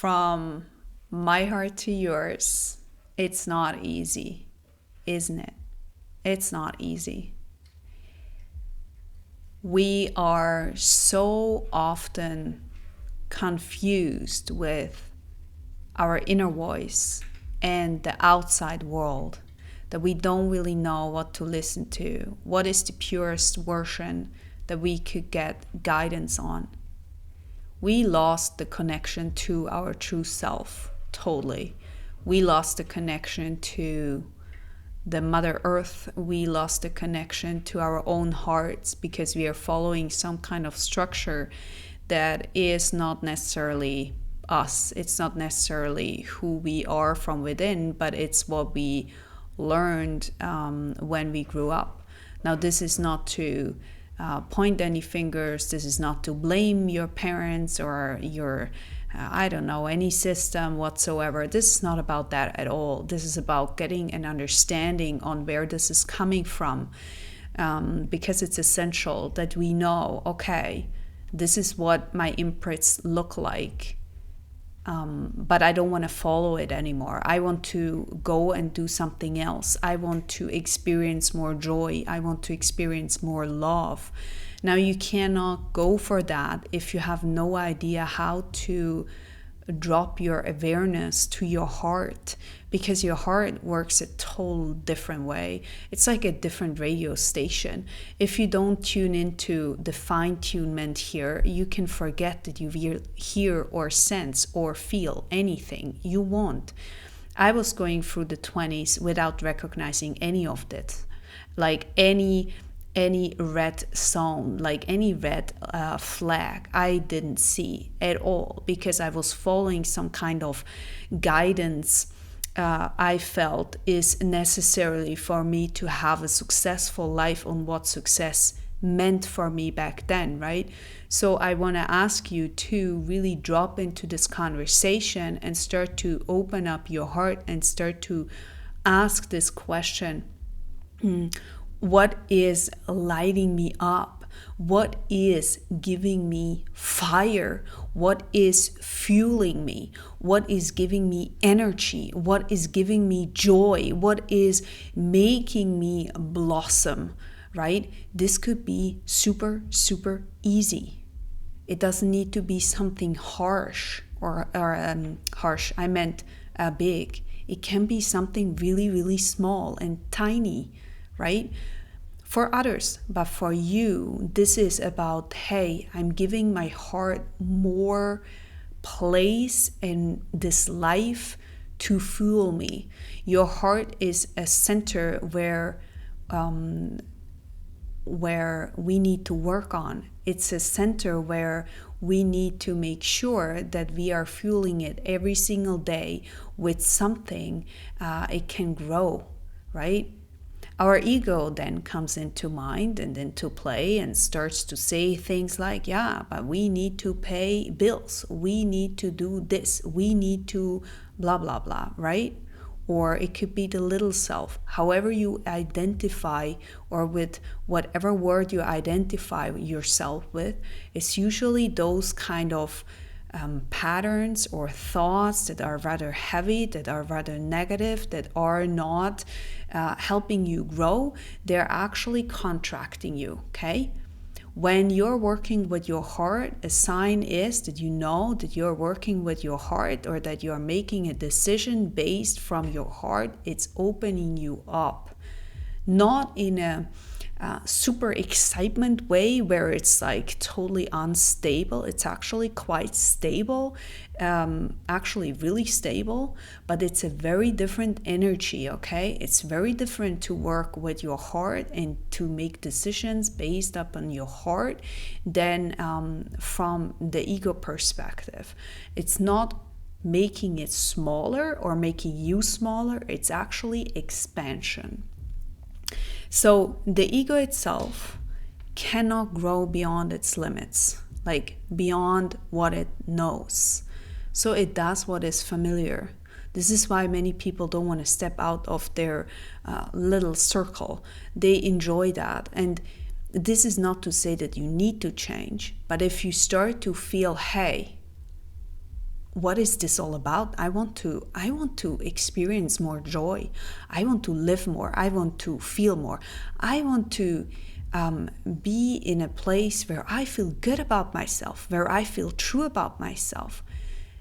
From my heart to yours, it's not easy, isn't it? It's not easy. We are so often confused with our inner voice and the outside world that we don't really know what to listen to. What is the purest version that we could get guidance on? We lost the connection to our true self totally. We lost the connection to the Mother Earth. We lost the connection to our own hearts because we are following some kind of structure that is not necessarily us. It's not necessarily who we are from within, but it's what we learned when we grew up. Now, this is not to point any fingers. This is not to blame your parents or your, I don't know, any system whatsoever. This is not about that at all. This is about getting an understanding on where this is coming from, because it's essential that we know, okay, this is what my imprints look like. But I don't want to follow it anymore. I want to go and do something else. I want to experience more joy. I want to experience more love. Now, you cannot go for that if you have no idea how to drop your awareness to your heart, because your heart works a total different way. It's like a different radio station. If you don't tune into the fine-tunement here, you can forget that you hear or sense or feel anything you want. I was going through the 20s without recognizing any of this, like any red zone, like any red flag, I didn't see at all, because I was following some kind of guidance I felt is necessarily for me to have a successful life, on what success meant for me back then, right? So I want to ask you to really drop into this conversation and start to open up your heart and start to ask this question. What is lighting me up? What is giving me fire? What is fueling me? What is giving me energy? What is giving me joy? What is making me blossom, right? This could be super, super easy. It doesn't need to be something harsh or harsh. I meant big. It can be something really, really small and tiny, right? For others, but for you, this is about, hey, I'm giving my heart more place in this life to fuel me. Your heart is a center where we need to work on. It's a center where we need to make sure that we are fueling it every single day with something it can grow, right? Our ego then comes into mind and into play and starts to say things like, yeah, but we need to pay bills. We need to do this. We need to blah, blah, blah, right? Or it could be the little self. However you identify, or with whatever word you identify yourself with, it's usually those kind of patterns or thoughts that are rather heavy, that are rather negative, that are not helping you grow. They're actually contracting you, okay? When you're working with your heart, a sign is that you know that you're working with your heart, or that you're making a decision based from your heart. It's opening you up, not in a super excitement way where it's like totally unstable. It's actually quite stable, actually really stable, but it's a very different energy, okay? It's very different to work with your heart and to make decisions based upon your heart than from the ego perspective. It's not making it smaller or making you smaller, it's actually expansion. So the ego itself cannot grow beyond its limits, like beyond what it knows. So it does what is familiar. This is why many people don't want to step out of their little circle. They enjoy that. And this is not to say that you need to change, but if you start to feel, hey, what is this all about? I want to experience more joy. I want to live more. I want to feel more. I want to be in a place where I feel good about myself, where I feel true about myself.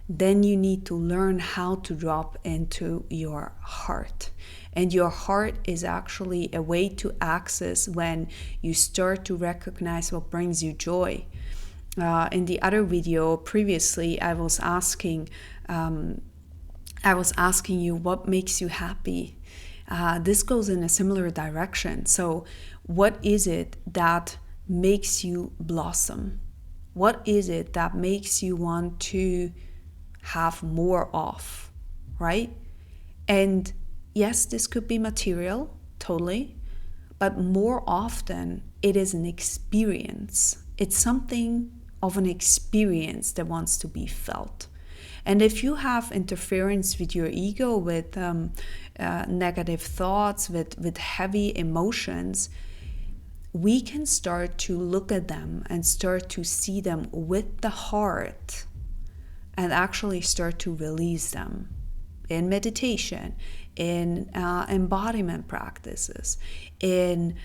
Then you need to learn how to drop into your heart. And your heart is actually a way to access when you start to recognize what brings you joy. In the other video previously, I was asking you what makes you happy. This goes in a similar direction. So, what is it that makes you blossom? What is it that makes you want to have more of, right? And yes, this could be material, totally, but more often it is an experience. It's something of an experience that wants to be felt. And if you have interference with your ego, with negative thoughts, with heavy emotions, we can start to look at them and start to see them with the heart and actually start to release them in meditation, in embodiment practices, in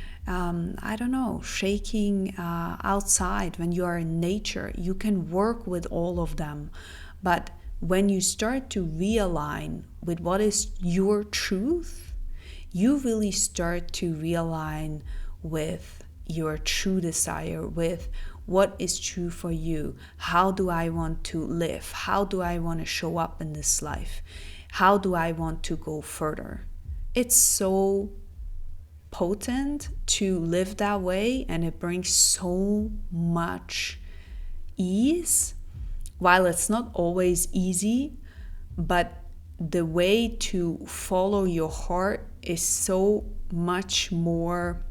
shaking outside when you are in nature. You can work with all of them, but when you start to realign with what is your truth, you really start to realign with your true desire, with what is true for you. How do I want to live? How do I want to show up in this life? How do I want to go further? It's so potent to live that way, and it brings so much ease. While it's not always easy, but the way to follow your heart is so much more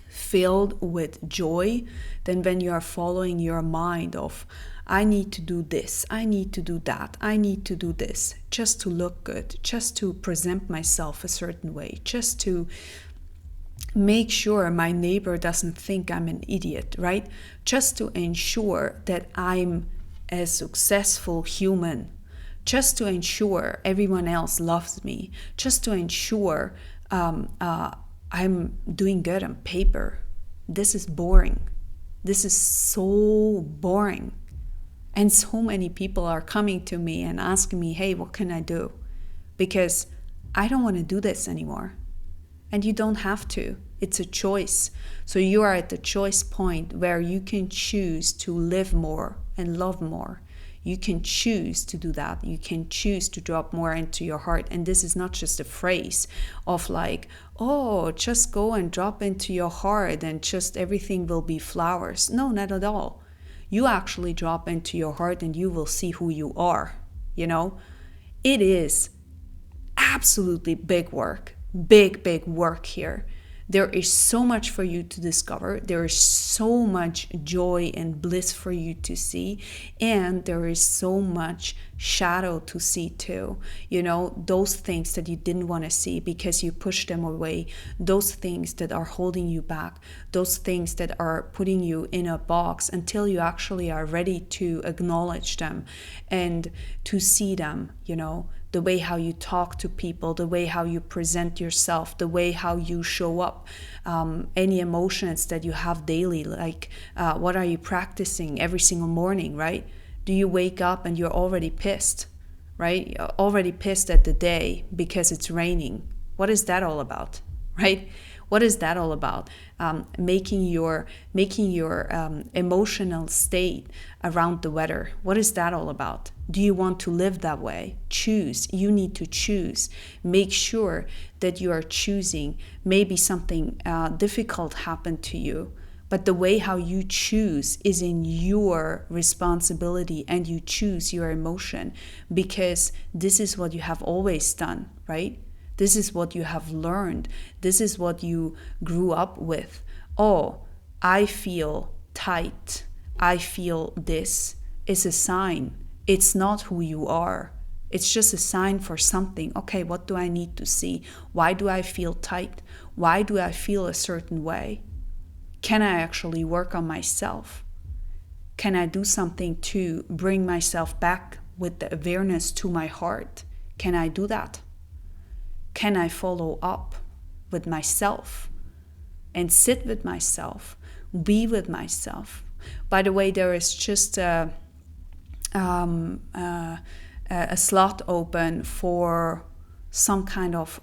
filled with joy than when you are following your mind of, I need to do this, I need to do that, I need to do this, just to look good, just to present myself a certain way, just to make sure my neighbor doesn't think I'm an idiot, right? Just to ensure that I'm a successful human, just to ensure everyone else loves me, just to ensure I'm doing good on paper. This is boring. This is so boring. And so many people are coming to me and asking me, hey, what can I do? Because I don't want to do this anymore. And you don't have to. It's a choice. So you are at the choice point where you can choose to live more and love more. You can choose to do that. You can choose to drop more into your heart. And this is not just a phrase of like, oh, just go and drop into your heart and just everything will be flowers. No, not at all. You actually drop into your heart and you will see who you are. You know, it is absolutely big work, big work here. There is so much for you to discover. There is so much joy and bliss for you to see. And there is so much shadow to see too. You know, those things that you didn't want to see because you pushed them away. Those things that are holding you back. Those things that are putting you in a box until you actually are ready to acknowledge them and to see them, you know. The way how you talk to people, the way how you present yourself, the way how you show up, any emotions that you have daily, like what are you practicing every single morning, right? Do you wake up and you're already pissed, right? You're already pissed at the day because it's raining. What is that all about, right? What is that all about? Making your emotional state around the weather. What is that all about? Do you want to live that way? Choose. You need to choose. Make sure that you are choosing. Maybe something difficult happened to you, but the way how you choose is in your responsibility, and you choose your emotion because this is what you have always done, right? This is what you have learned. This is what you grew up with. Oh, I feel tight. I feel this. It's a sign. It's not who you are. It's just a sign for something. Okay, what do I need to see? Why do I feel tight? Why do I feel a certain way? Can I actually work on myself? Can I do something to bring myself back with the awareness to my heart? Can I do that? Can I follow up with myself and sit with myself, be with myself? By the way, there is just a slot open for some kind of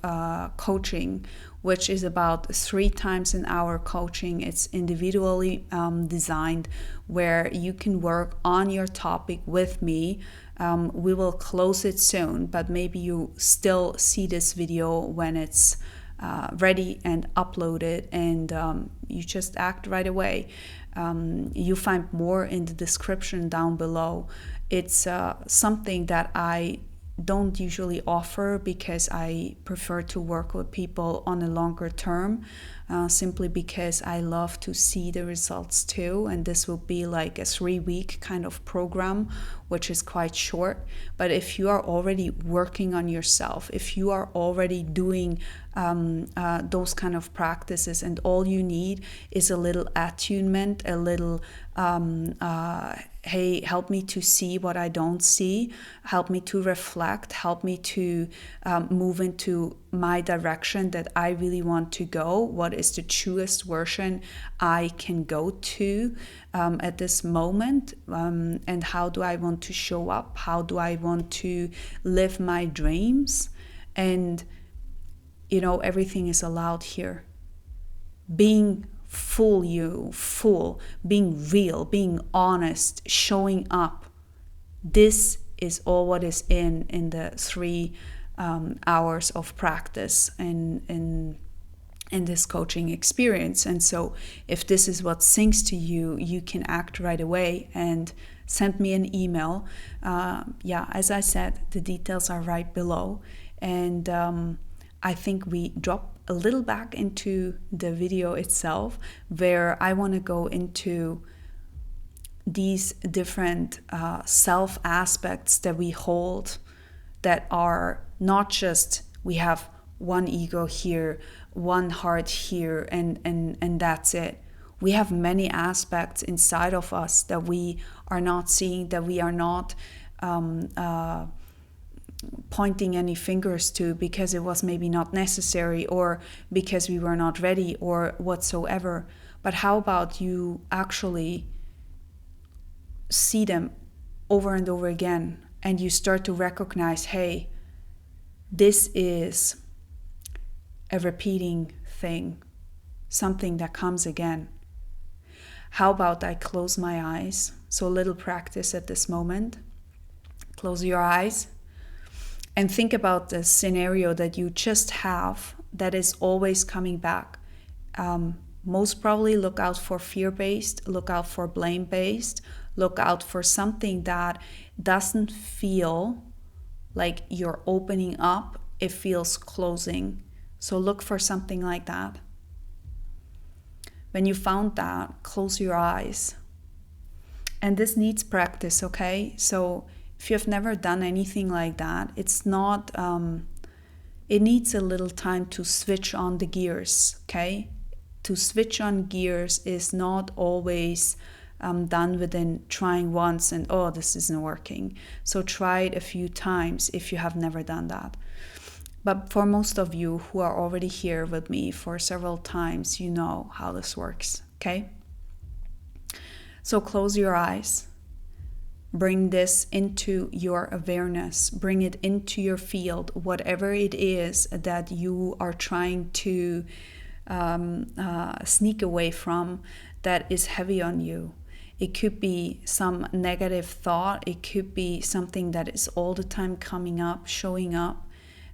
coaching, which is about 3 times an hour coaching. It's individually designed, where you can work on your topic with me. We will close it soon, but maybe you still see this video when it's ready and uploaded, and you just act right away. You find more in the description down below. It's something that I don't usually offer because I prefer to work with people on a longer term, simply because I love to see the results too. And this will be like a 3-week kind of program, which is quite short. But if you are already working on yourself, if you are already doing those kind of practices, and all you need is a little attunement, a little hey, help me to see what I don't see, help me to reflect, help me to move into my direction that I really want to go. What is the truest version I can go to at this moment? And how do I want to show up? How do I want to live my dreams? And, you know, everything is allowed here. Being full, being real, being honest, showing up. This is all what is in the 3 hours of practice in this coaching experience. And so if this is what sings to you, you can act right away and send me an email. As I said, the details are right below. And I think we drop a little back into the video itself, where I want to go into these different self aspects that we hold, that are not just we have one ego here, one heart here, and that's it. We have many aspects inside of us that we are not seeing, that we are not pointing any fingers to because it was maybe not necessary, or because we were not ready, or whatsoever. But how about you actually see them over and over again, and you start to recognize, hey, this is a repeating thing, something that comes again. How about I close my eyes? So a little practice at this moment. Close your eyes and think about the scenario that you just have that is always coming back. Most probably look out for fear-based, look out for blame-based, look out for something that doesn't feel like you're opening up, it feels closing. So look for something like that. When you found that, close your eyes. And this needs practice, okay? So if you have never done anything like that, it's not, it needs a little time to switch on the gears, okay? To switch on gears is not always done within trying once and, oh, this isn't working. So try it a few times if you have never done that. But for most of you who are already here with me for several times, you know how this works, okay? So close your eyes. Bring this into your awareness. Bring it into your field, whatever it is that you are trying to sneak away from that is heavy on you. It could be some negative thought. It could be something that is all the time coming up, showing up.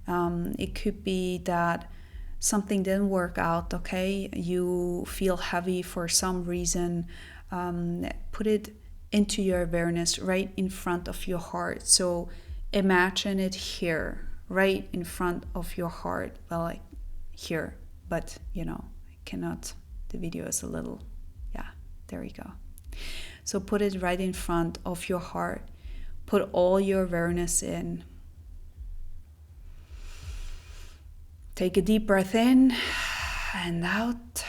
It could be that something didn't work out, okay? You feel heavy for some reason. Put it into your awareness right in front of your heart. So imagine it here, right in front of your heart. Well, like here, but you know, I cannot, the video is a little, there we go. So put it right in front of your heart. Put all your awareness in. Take a deep breath in and out.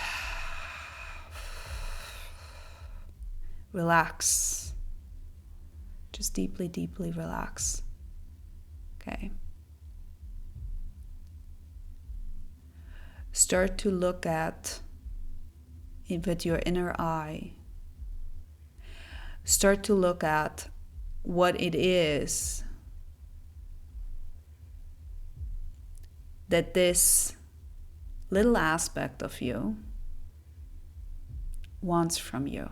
Relax. Just deeply, deeply relax. Okay. Start to look at it with your inner eye. Start to look at what it is that this little aspect of you wants from you.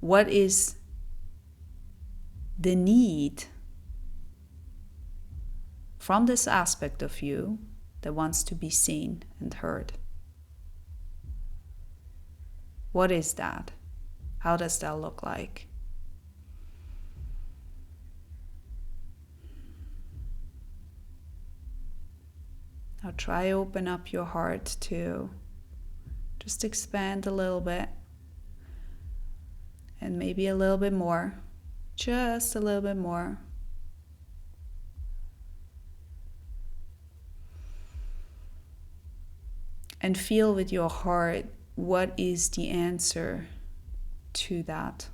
What is the need from this aspect of you that wants to be seen and heard? What is that? How does that look like? Now try open up your heart to just expand a little bit, and maybe a little bit more, just a little bit more. And feel with your heart, what is the answer to that?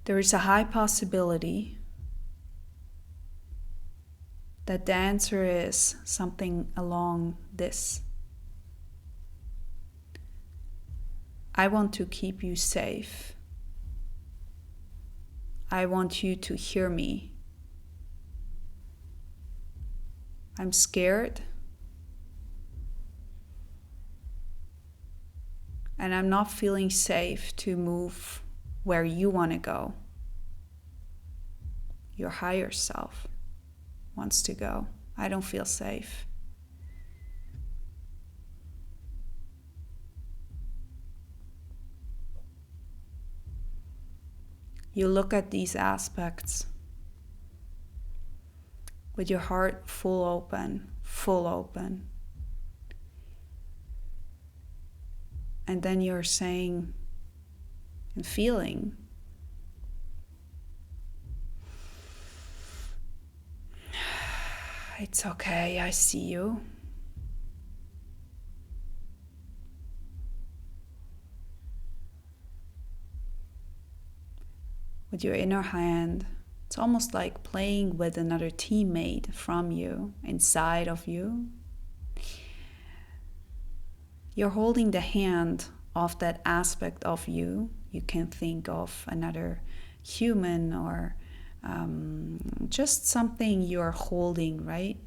There is a high possibility that the answer is something along this. I want to keep you safe. I want you to hear me. I'm scared. And I'm not feeling safe to move where you want to go. Your higher self wants to go. I don't feel safe. You look at these aspects with your heart full open. And then you're saying and feeling, it's okay, I see you. With your inner hand, it's almost like playing with another teammate from you, inside of you. You're holding the hand of that aspect of you. You can think of another human or just something you're holding, right?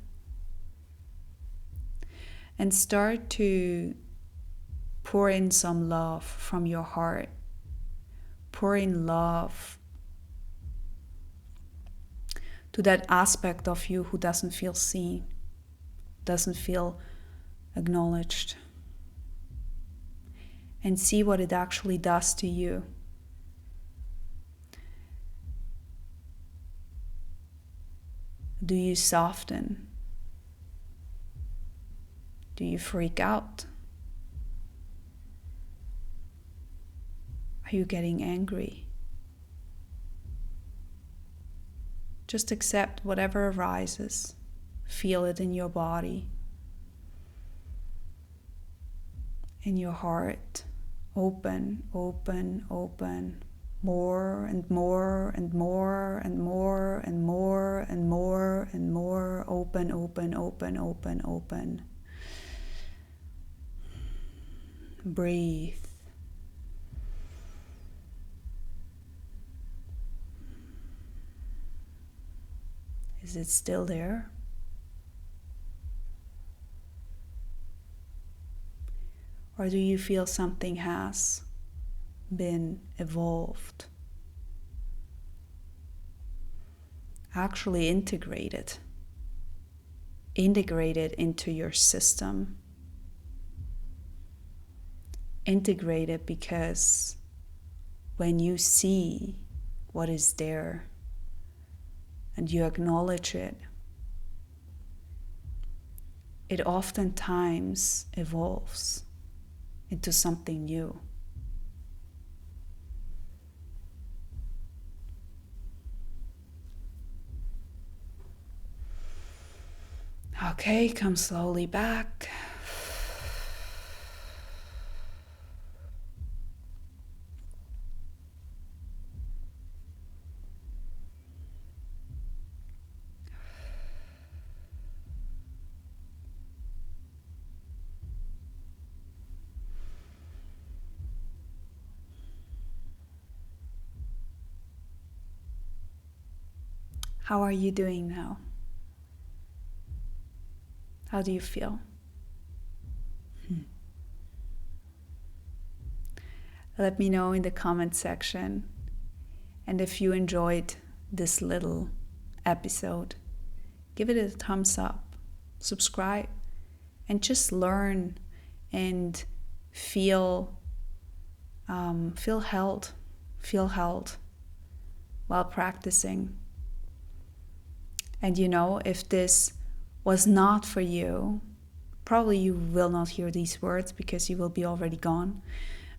And start to pour in some love from your heart. Pour in love to that aspect of you who doesn't feel seen, doesn't feel acknowledged. And see what it actually does to you. Do you soften? Do you freak out? Are you getting angry? Just accept whatever arises. Feel it in your body, in your heart. Open, open, open. More and more and more and more and more and more and more. Open, open, open, open, open. Breathe. Is it still there? Or do you feel something has been evolved? Actually integrated into your system. Integrated because when you see what is there and you acknowledge it, it oftentimes evolves into something new. Okay, come slowly back. How are you doing now? How do you feel? Let me know in the comment section. And if you enjoyed this little episode, give it a thumbs up, subscribe, and just learn and feel held while practicing. And if this was not for you, probably you will not hear these words because you will be already gone.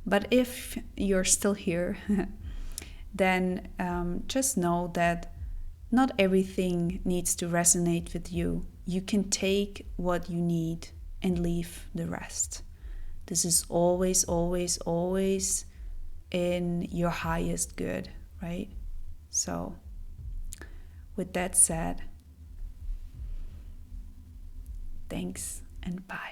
But if you're still here, then just know that not everything needs to resonate with you. You can take what you need and leave the rest. This is always, always, always in your highest good, right? So, with that said, thanks and bye.